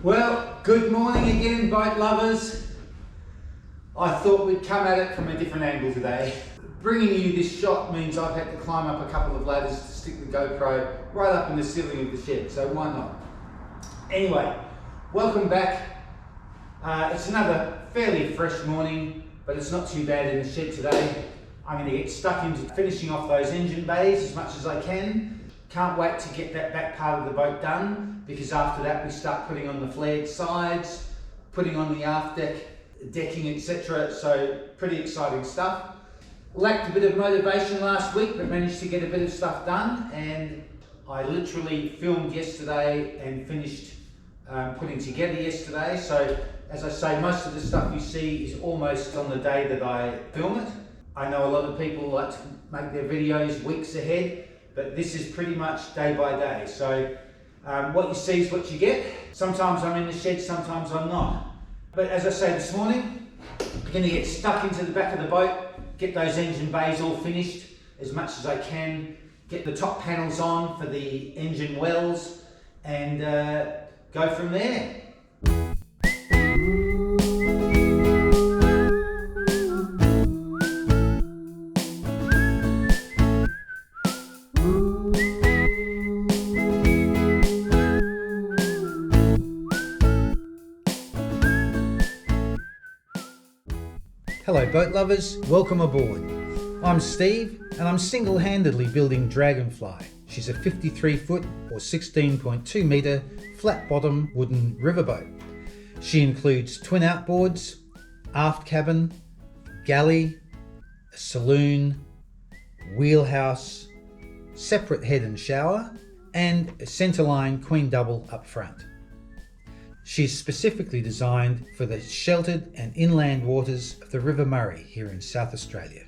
Well, good morning again, boat lovers. I thought we'd come at it from a different angle today. Bringing you this shot means I've had to climb up a couple of ladders to stick the GoPro right up in the ceiling of the shed, so why not? Anyway, welcome back. It's another fairly fresh morning, but it's not too bad in the shed today. I'm going to get stuck into finishing off those engine bays as much as I can. Can't wait to get that back part of the boat done, because after that we start putting on the flared sides, putting on the aft deck, decking, etc. So pretty exciting stuff. Lacked a bit of motivation last week, but managed to get a bit of stuff done, and I literally filmed yesterday and finished putting together yesterday. So as I say, most of the stuff you see is almost on the day that I film it. I know a lot of people like to make their videos weeks ahead, but this is pretty much day by day. So what you see is what you get. Sometimes I'm in the shed, sometimes I'm not. But as I say this morning, I'm going to get stuck into the back of the boat, get those engine bays all finished as much as I can, get the top panels on for the engine wells, and go from there. Hello boat lovers, welcome aboard. I'm Steve and I'm single-handedly building Dragonfly. She's a 53 foot or 16.2 metre flat bottom wooden riverboat. She includes twin outboards, aft cabin, galley, a saloon, wheelhouse, separate head and shower, and a centerline queen double up front. She's specifically designed for the sheltered and inland waters of the River Murray here in South Australia.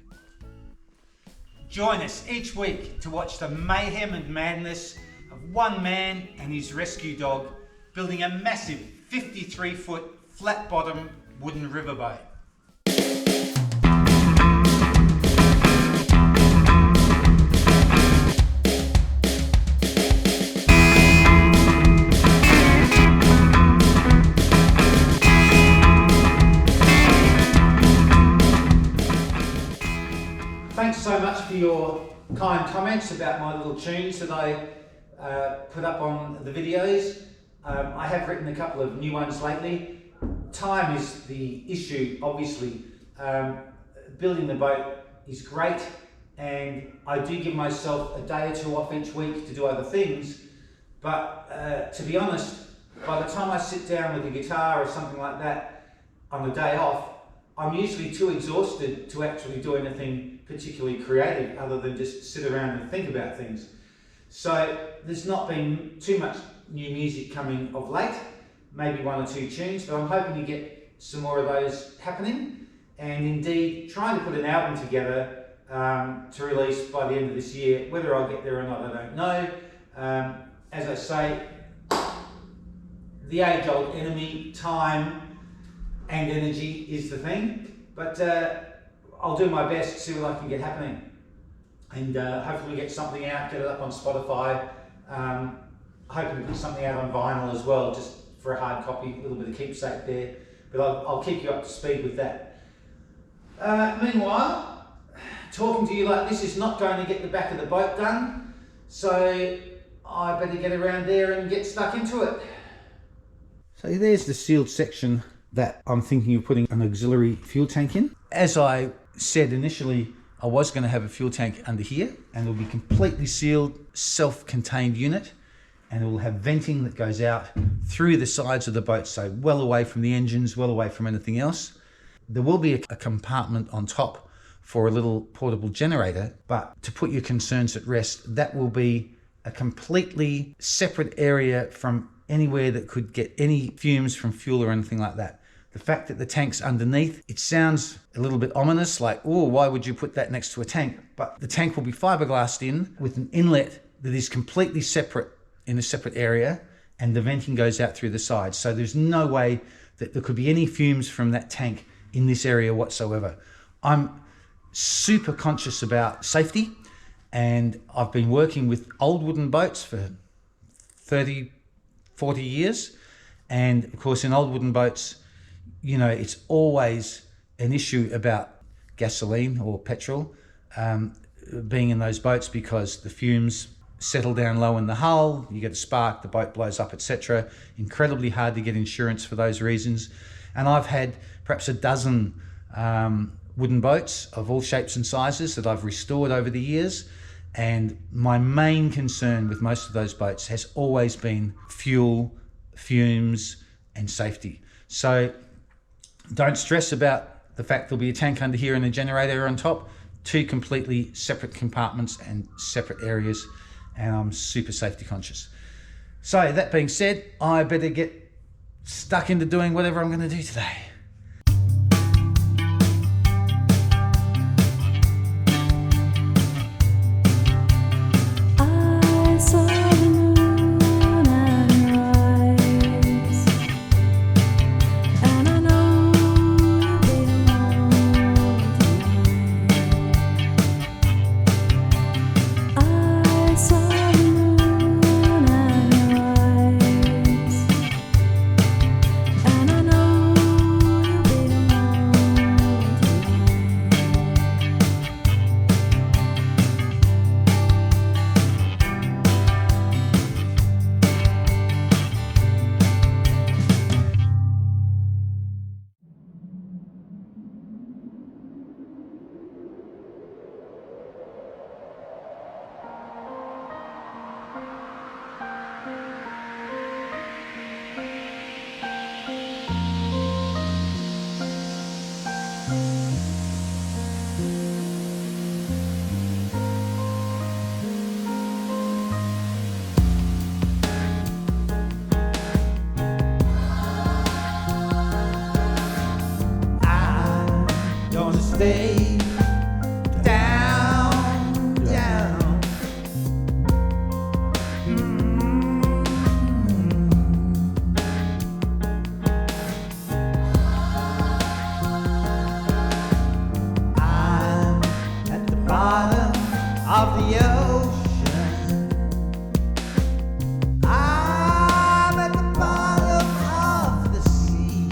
Join us each week to watch the mayhem and madness of one man and his rescue dog building a massive 53 foot flat bottom wooden riverboat. Thanks so much for your kind comments about my little tunes that I put up on the videos. I have written a couple of new ones lately. Time is the issue, obviously. Building the boat is great, and I do give myself a day or two off each week to do other things, but to be honest, by the time I sit down with a guitar or something like that on the day off, I'm usually too exhausted to actually do anything particularly creative other than just sit around and think about things. So there's not been too much new music coming of late, maybe one or two tunes, but I'm hoping to get some more of those happening, and indeed trying to put an album together to release by the end of this year. Whether I'll get there or not, I don't know. As I say, the age-old enemy, time and energy, is the thing, but I'll do my best to see what I can get happening, and hopefully get something out, get it up on Spotify, hoping to put something out on vinyl as well, just for a hard copy, a little bit of keepsake there, but I'll keep you up to speed with that. Meanwhile, talking to you like this is not going to get the back of the boat done, so I better get around there and get stuck into it. So there's the sealed section that I'm thinking of putting an auxiliary fuel tank in. As I said initially, I was going to have a fuel tank under here, and it'll be completely sealed, self-contained unit, and it will have venting that goes out through the sides of the boat, so well away from the engines, well away from anything else. There will be a compartment on top for a little portable generator, but to put your concerns at rest, that will be a completely separate area from anywhere that could get any fumes from fuel or anything like that. The fact that the tank's underneath, it sounds a little bit ominous, like, oh, why would you put that next to a tank? But the tank will be fiberglassed in with an inlet that is completely separate in a separate area, and the venting goes out through the sides. So there's no way that there could be any fumes from that tank in this area whatsoever. I'm super conscious about safety, and I've been working with old wooden boats for 30, 40 years, And of course, in old wooden boats, you know, it's always an issue about gasoline or petrol being in those boats, because the fumes settle down low in the hull, you get a spark, the boat blows up, etc. Incredibly hard to get insurance for those reasons. And I've had perhaps a dozen wooden boats of all shapes and sizes that I've restored over the years. And my main concern with most of those boats has always been fuel, fumes, and safety. So don't stress about the fact there'll be a tank under here and a generator on top. Two completely separate compartments and separate areas, and I'm super safety conscious. So that being said, I better get stuck into doing whatever I'm going to do today. Stay down, down. I'm at the bottom of the ocean. I'm at the bottom of the sea.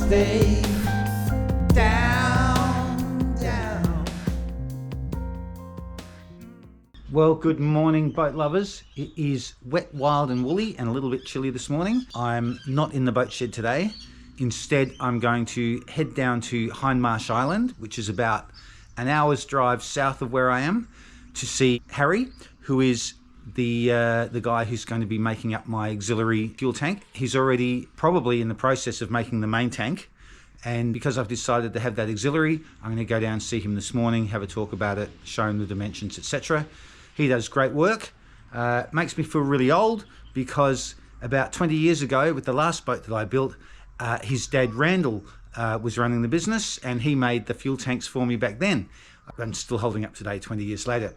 Stay down, down. Well, good morning, boat lovers. It is wet, wild and woolly and a little bit chilly this morning. I'm not in the boat shed today. Instead, I'm going to head down to Hindmarsh Island, which is about an hour's drive south of where I am, to see Harry, who is the guy who's going to be making up my auxiliary fuel tank. He's already probably in the process of making the main tank, and because I've decided to have that auxiliary, I'm going to go down and see him this morning, have a talk about it, show him the dimensions, etc. He does great work. Makes me feel really old, because about 20 years ago, with the last boat that I built, his dad Randall was running the business, and he made the fuel tanks for me back then. I'm still holding up today, 20 years later.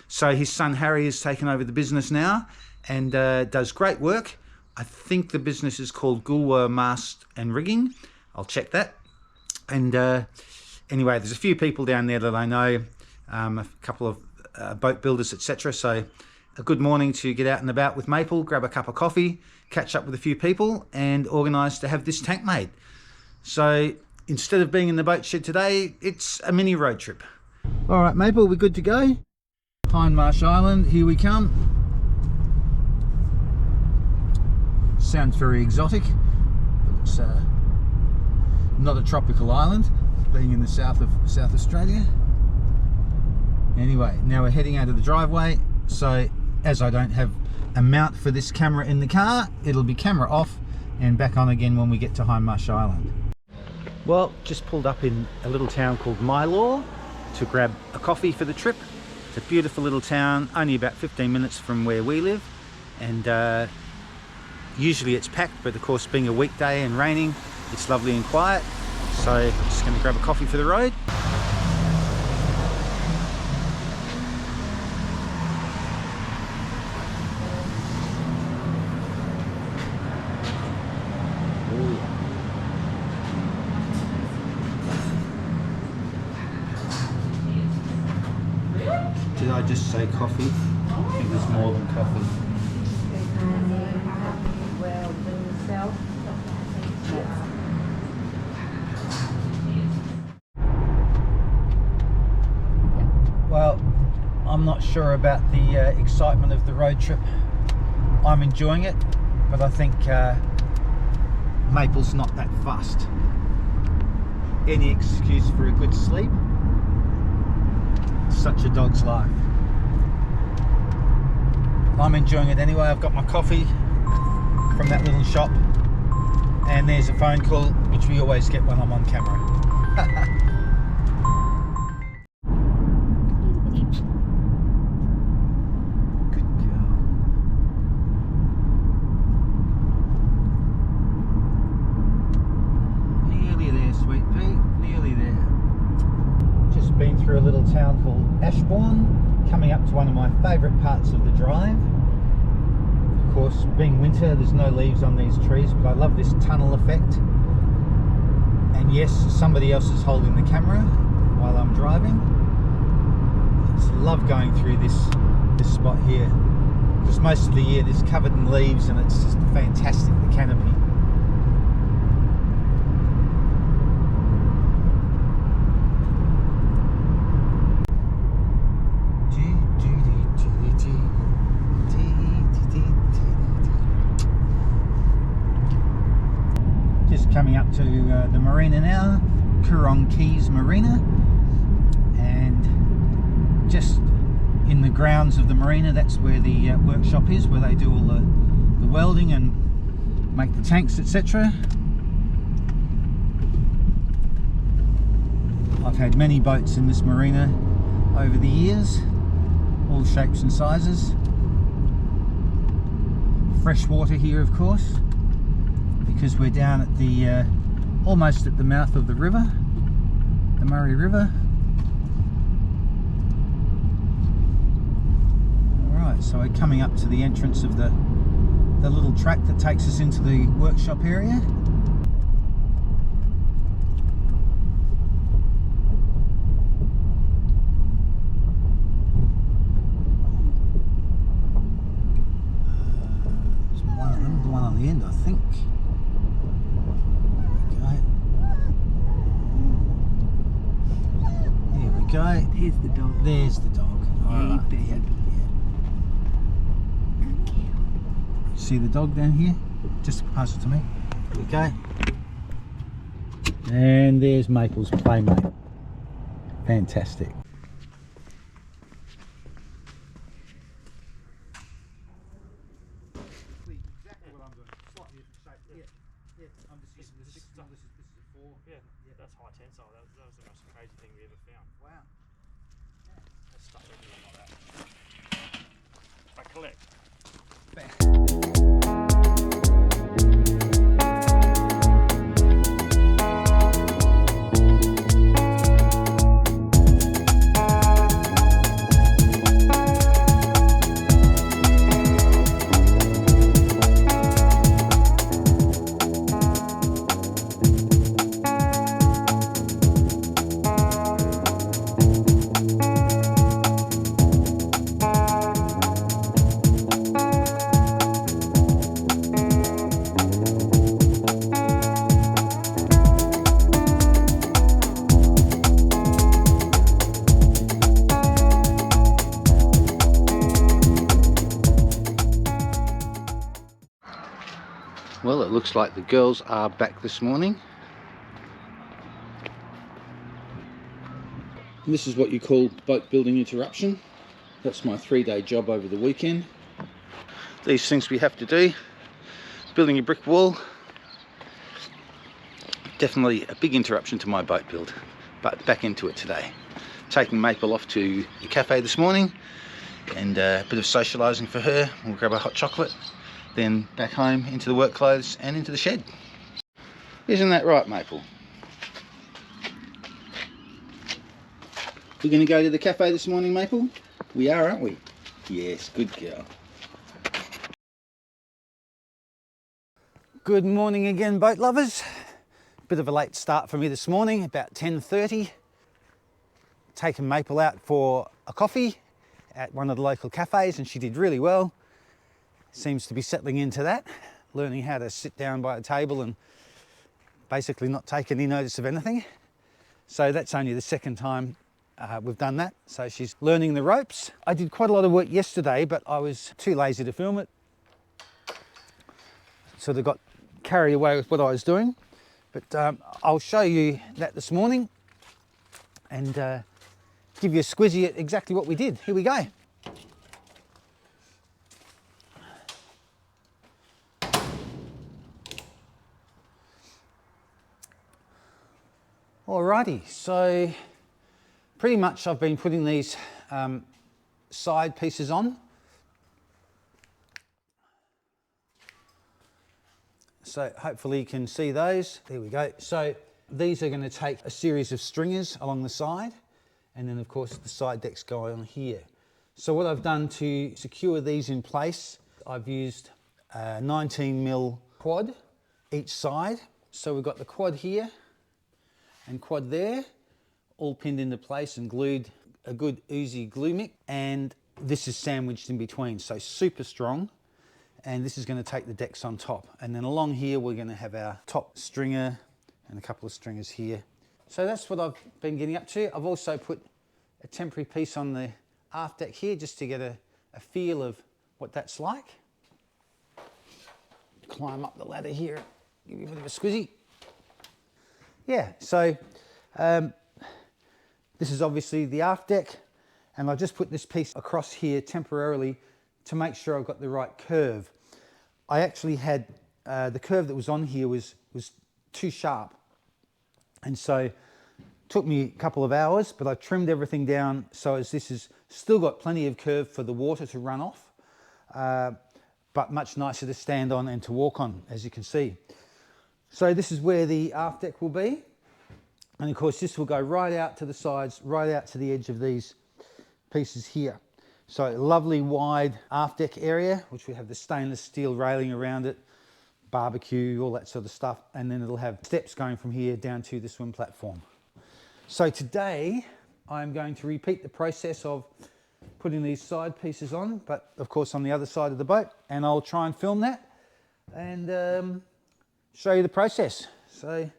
So his son Harry has taken over the business now and does great work. I think the business is called Gulwa Mast and Rigging. I'll check that. And anyway, there's a few people down there that I know, a couple of boat builders, etc. So a good morning to get out and about with Maple, grab a cup of coffee, catch up with a few people and organise to have this tank made. So instead of being in the boat shed today, it's a mini road trip. All right, Maple, we're good to go. Hindmarsh Island, here we come. Sounds very exotic, but it's not a tropical island, being in the south of South Australia. Anyway, now we're heading out of the driveway. So as I don't have a mount for this camera in the car, it'll be camera off and back on again when we get to Hindmarsh Island. Well, just pulled up in a little town called Mylor to grab a coffee for the trip. It's a beautiful little town, only about 15 minutes from where we live, and usually it's packed, but of course being a weekday and raining, it's lovely and quiet. So I'm just going to grab a coffee for the road. did I just say coffee? It was more than coffee. Well, I'm not sure about the excitement of the road trip. I'm enjoying it, but I think Maple's not that fussed. Any excuse for a good sleep. Such a dog's life. I'm enjoying it anyway. I've got my coffee from that little shop, and there's a phone call, which we always get when I'm on camera. Been through a little town called Ashbourne, coming up to one of my favourite parts of the drive. Of course, being winter, there's no leaves on these trees, but I love this tunnel effect. And yes, somebody else is holding the camera while I'm driving. I just love going through this spot here, because most of the year it's covered in leaves and it's just fantastic, the canopy. Coming up to the marina now, Coorong Quays Marina, and just in the grounds of the marina, that's where the workshop is, where they do all the welding and make the tanks, etc. I've had many boats in this marina over the years, all shapes and sizes. Fresh water here, of course, because we're down at the almost at the mouth of the river, the Murray River. Alright, so we're coming up to the entrance of the little track that takes us into the workshop area. There's one on the end, I think. Okay. Here's the dog. There's the dog. Hey, baby. Yeah. See the dog down here? Just pass it to me. Okay. And there's Maple's playmate. Fantastic. Exactly what I'm doing. Slightly different shape. Yeah. I'm just using the 6 mil. This is a 4. Yeah, that's high tensile. That was the most crazy thing we ever found. Wow. That's stuff everywhere like that. I collect. Well, it looks like the girls are back this morning. And this is what you call boat building interruption. That's my 3-day job over the weekend. These things we have to do. Building a brick wall. Definitely a big interruption to my boat build. But back into it today. Taking Maple off to the cafe this morning. And a bit of socialising for her. We'll grab a hot chocolate. Then back home into the work clothes and into the shed. Isn't that right, Maple? We're going to go to the cafe this morning, Maple? We are, aren't we? Yes, good girl. Good morning again, boat lovers. Bit of a late start for me this morning, about 10:30. Taking Maple out for a coffee at one of the local cafes, and she did really well. Seems to be settling into that, learning how to sit down by a table and basically not take any notice of anything. So that's only the second time we've done that. So she's learning the ropes. I did quite a lot of work yesterday, but I was too lazy to film it. Sort of got carried away with what I was doing. But I'll show you that this morning and give you a squizzy at exactly what we did. Here we go. Alrighty, so pretty much I've been putting these side pieces on. So hopefully you can see those. There we go. So these are going to take a series of stringers along the side, and then of course the side decks go on here. So what I've done to secure these in place, I've used a 19mm quad each side. So we've got the quad here and quad there, all pinned into place and glued, a good oozy glue mix, and this is sandwiched in between, so super strong. And this is going to take the decks on top, and then along here we're going to have our top stringer and a couple of stringers here. So that's what I've been getting up to. I've also put a temporary piece on the aft deck here just to get a feel of what that's like. Climb up the ladder here, give you a bit of a squizzy. Yeah, so this is obviously the aft deck, and I've just put this piece across here temporarily to make sure I've got the right curve. I actually had the curve that was on here was too sharp, and so it took me a couple of hours, but I trimmed everything down so as this has still got plenty of curve for the water to run off, but much nicer to stand on and to walk on, as you can see. So this is where the aft deck will be, and of course this will go right out to the sides, right out to the edge of these pieces here. So a lovely wide aft deck area, which we have the stainless steel railing around it, barbecue, all that sort of stuff, and then it'll have steps going from here down to the swim platform. So today I'm going to repeat the process of putting these side pieces on, but of course on the other side of the boat, and I'll try and film that and show you the process. So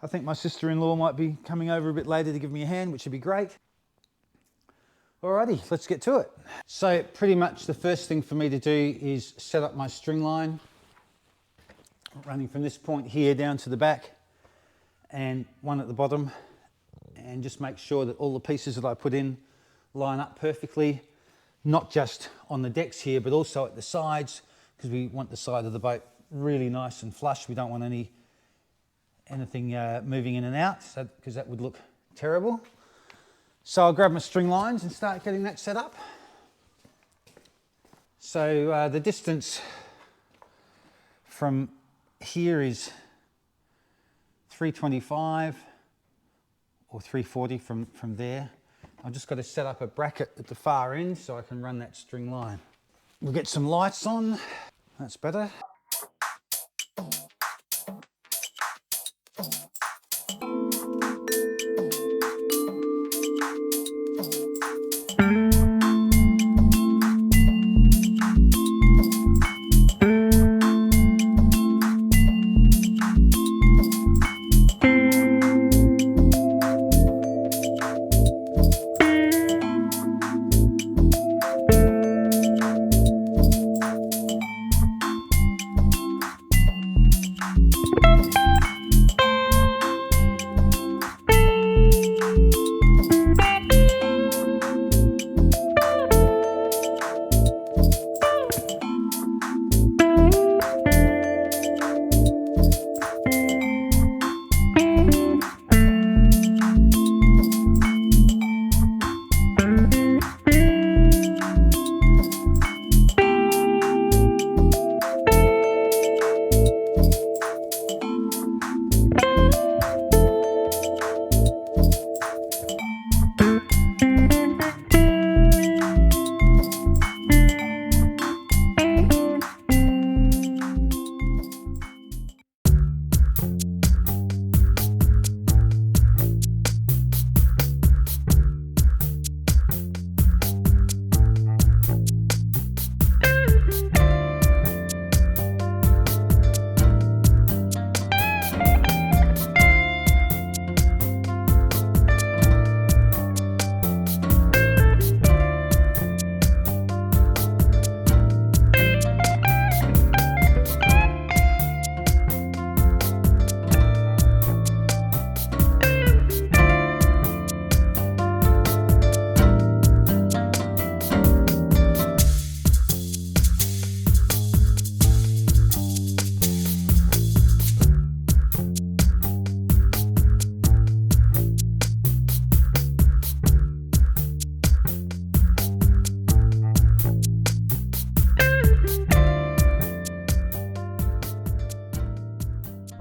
I think my sister-in-law might be coming over a bit later to give me a hand, which would be great. Alrighty, let's get to it. So pretty much the first thing for me to do is set up my string line, running from this point here down to the back and one at the bottom, and just make sure that all the pieces that I put in line up perfectly, not just on the decks here, but also at the sides, because we want the side of the boat really nice and flush. We don't want anything moving in and out, because that would look terrible. So I'll grab my string lines and start getting that set up. So the distance from here is 325 or 340 from there. I've just got to set up a bracket at the far end so I can run that string line. We'll get some lights on, that's better.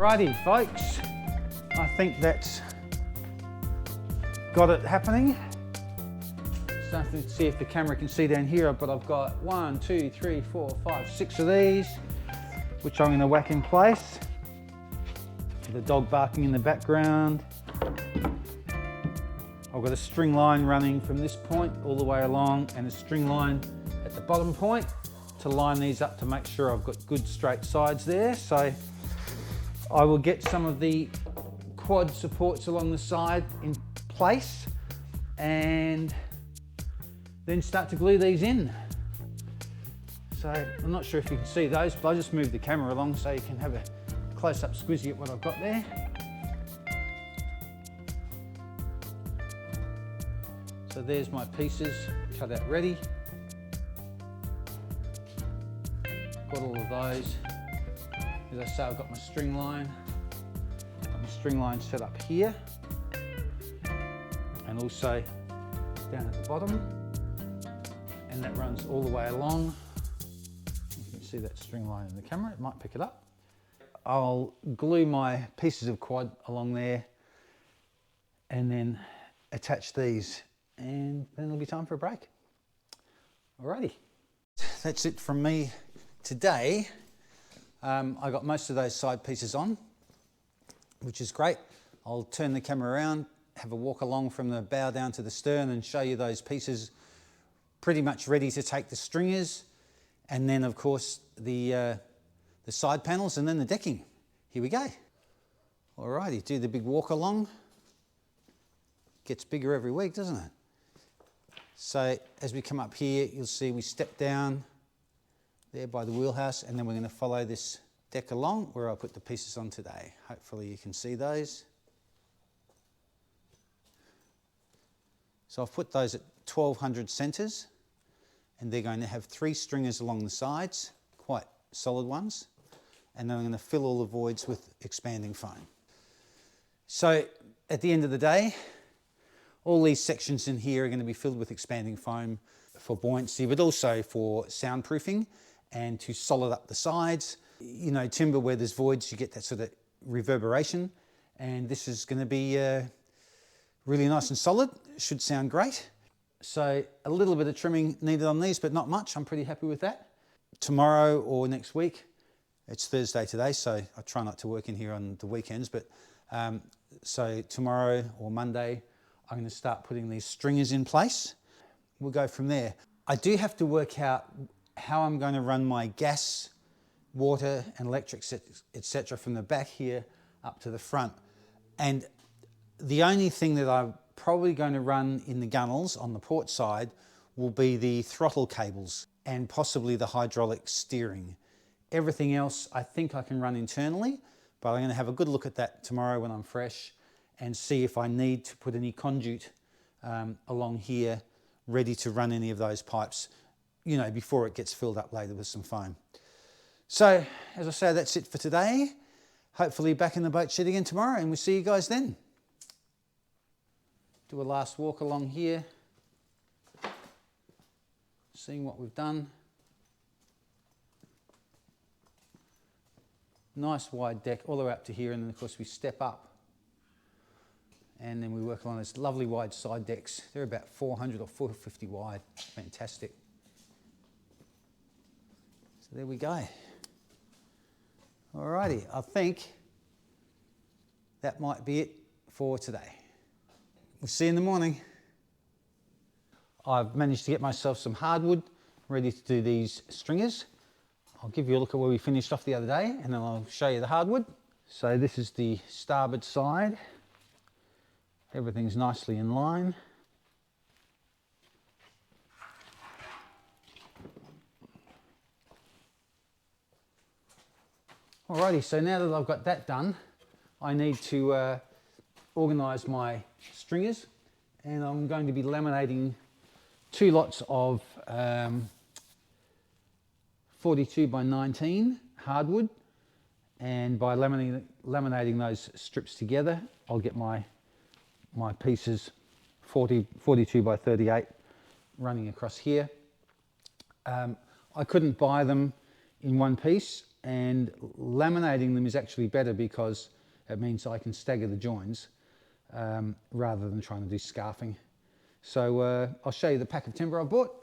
Righty folks, I think that's got it happening. Starting to see if the camera can see down here, but I've got 1, 2, 3, 4, 5, 6 of these, which I'm going to whack in place. The dog barking in the background. I've got a string line running from this point all the way along and a string line at the bottom point to line these up to make sure I've got good straight sides there. So I will get some of the quad supports along the side in place and then start to glue these in. So I'm not sure if you can see those, but I'll just move the camera along so you can have a close-up squizzy at what I've got there. So there's my pieces cut out ready. Got all of those. As I say, I've got my string line. Got my string line set up here. And also down at the bottom. And that runs all the way along. You can see that string line in the camera, it might pick it up. I'll glue my pieces of quad along there and then attach these, and then it'll be time for a break. Alrighty. That's it from me today. I got most of those side pieces on, which is great. I'll turn the camera around, have a walk along from the bow down to the stern and show you those pieces pretty much ready to take the stringers, and then of course the side panels and then the decking. Here we go. Alrighty, do the big walk along. Gets bigger every week, doesn't it? So as we come up here, you'll see we step down there by the wheelhouse, and then we're going to follow this deck along where I'll put the pieces on today. Hopefully you can see those. So I've put those at 1200 centres, and they're going to have 3 stringers along the sides, quite solid ones, and then I'm going to fill all the voids with expanding foam. So at the end of the day, all these sections in here are going to be filled with expanding foam for buoyancy, but also for soundproofing and to solid up the sides. You know, timber where there's voids, you get that sort of reverberation, and this is going to be really nice and solid. Should sound great. So a little bit of trimming needed on these, but not much. I'm pretty happy with that. Tomorrow or next week, it's Thursday today, so I try not to work in here on the weekends, but so tomorrow or Monday, I'm going to start putting these stringers in place. We'll go from there. I do have to work out how I'm going to run my gas, water and electric, etc. from the back here up to the front. And the only thing that I'm probably going to run in the gunnels on the port side will be the throttle cables and possibly the hydraulic steering. Everything else I think I can run internally, but I'm going to have a good look at that tomorrow when I'm fresh and see if I need to put any conduit along here ready to run any of those pipes, you know, before it gets filled up later with some foam. So, as I say, that's it for today. Hopefully back in the boat shed again tomorrow, and we'll see you guys then. Do a last walk along here, seeing what we've done. Nice wide deck all the way up to here, and then of course we step up and then we work along these lovely wide side decks. They're about 400 or 450 wide. Fantastic. So there we go. Alrighty, I think that might be it for today. We'll see you in the morning. I've managed to get myself some hardwood ready to do these stringers. I'll give you a look at where we finished off the other day, and then I'll show you the hardwood. So this is the starboard side. Everything's nicely in line. Alrighty, so now that I've got that done, I need to organise my stringers, and I'm going to be laminating 2 lots of 42 by 19 hardwood, and by laminating those strips together, I'll get my pieces 42 by 38 running across here. I couldn't buy them in one piece. and laminating them is actually better because it means I can stagger the joins rather than trying to do scarfing. So I'll show you the pack of timber I bought.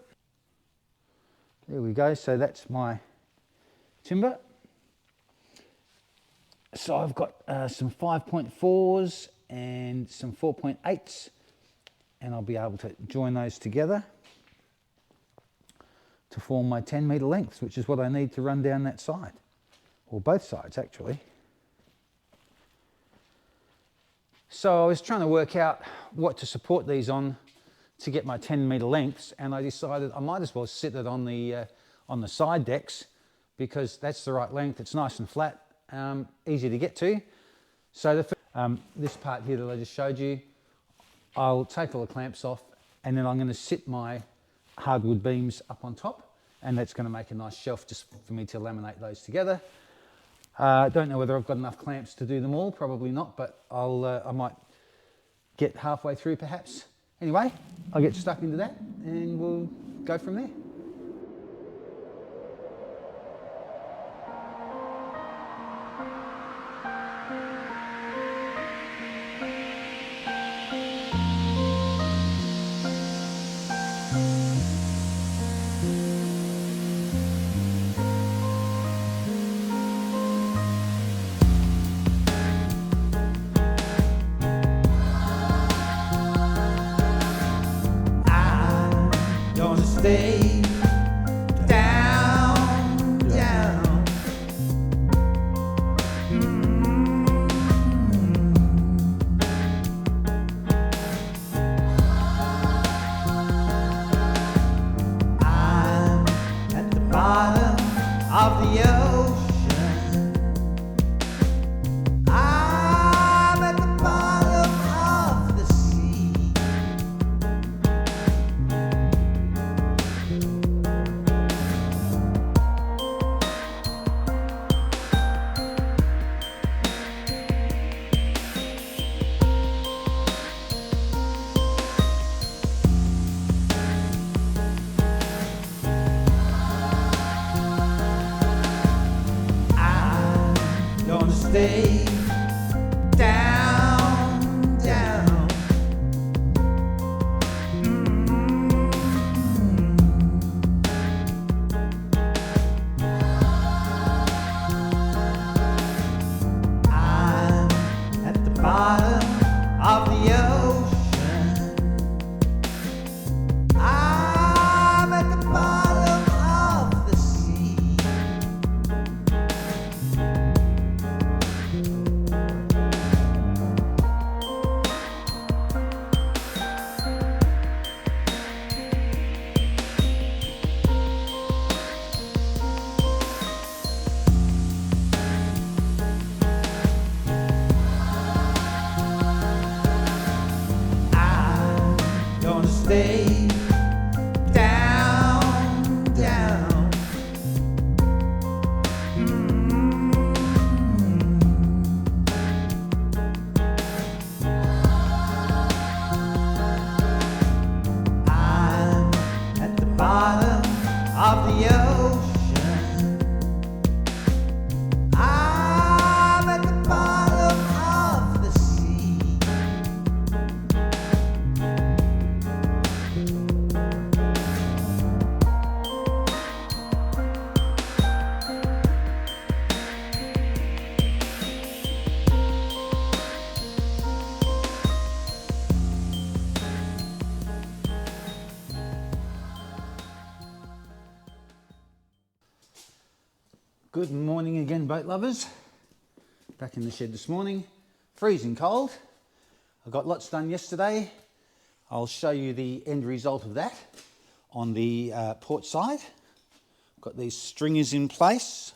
There we go, so that's my timber. So I've got some 5.4s and some 4.8s, and I'll be able to join those together to form my 10-metre lengths, which is what I need to run down that side, or both sides actually. So I was trying to work out what to support these on to get my 10-metre lengths, and I decided I might as well sit it on the side decks because that's the right length. It's nice and flat, easy to get to. So this part here that I just showed you, I'll take all the clamps off, and then I'm going to sit my hardwood beams up on top, and that's going to make a nice shelf just for me to laminate those together. Don't know whether I've got enough clamps to do them all, probably not, but I might get halfway through perhaps. Anyway, I'll get stuck into that and we'll go from there. Stay down, down. I'm at the bottom of the ocean. I'm at the bottom of the sea. Stay down, down. I'm at the bottom of the ocean. I'm at the bottom of the sea. Stay down, down. I'm at the bottom of the ocean. I'm at the bottom of the sea. Good morning again, boat lovers. Back in the shed this morning. Freezing cold. I got lots done yesterday. I'll show you the end result of that on the port side. Got these stringers in place.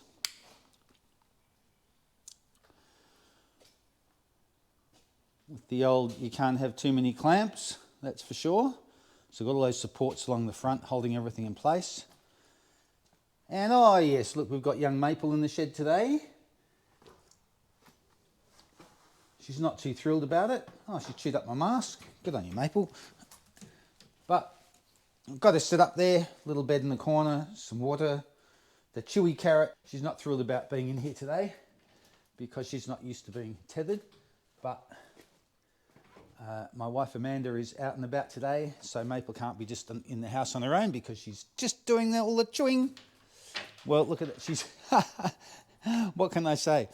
With the old, you can't have too many clamps, that's for sure. So I've got all those supports along the front holding everything in place. And oh yes, look, we've got young Maple in the shed today. She's not too thrilled about it. Oh, she chewed up my mask. Good on you, Maple. But I've got her set up there, little bed in the corner, some water The chewy carrot, she's not thrilled about being in here today because she's not used to being tethered, but my wife Amanda is out and about today, so Maple can't be just in the house on her own because she's just doing all the chewing. Well, look at it, she's, what can I say?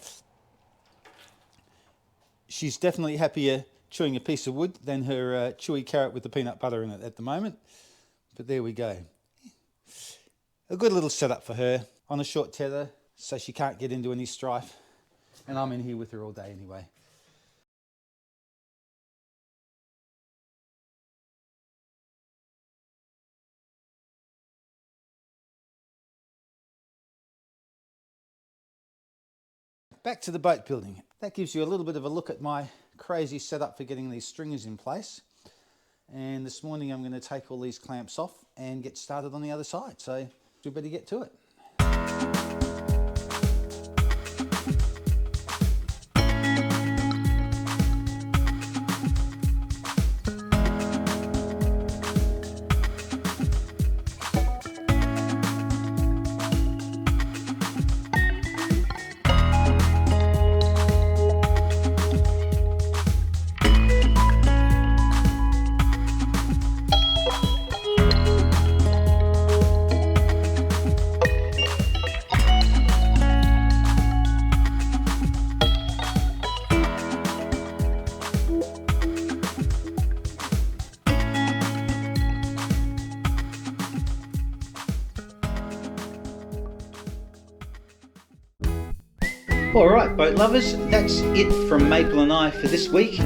She's definitely happier chewing a piece of wood than her chewy carrot with the peanut butter in it at the moment, but there we go. A good little setup for her on a short tether so she can't get into any strife, and I'm in here with her all day anyway. Back to the boat building. That gives you a little bit of a look at my crazy setup for getting these stringers in place. And this morning I'm going to take all these clamps off and get started on the other side. So we better get to it. Alright boat lovers, that's it from Maple and I for this week.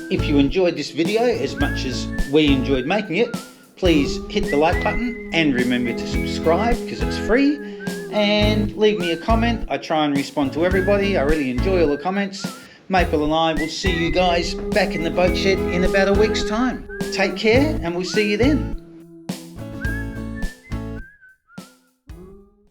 If you enjoyed this video as much as we enjoyed making it, please hit the like button and remember to subscribe because it's free, and leave me a comment. I try and respond to everybody. I really enjoy all the comments. Maple and I will see you guys back in the boat shed in about a week's time. Take care and we'll see you then.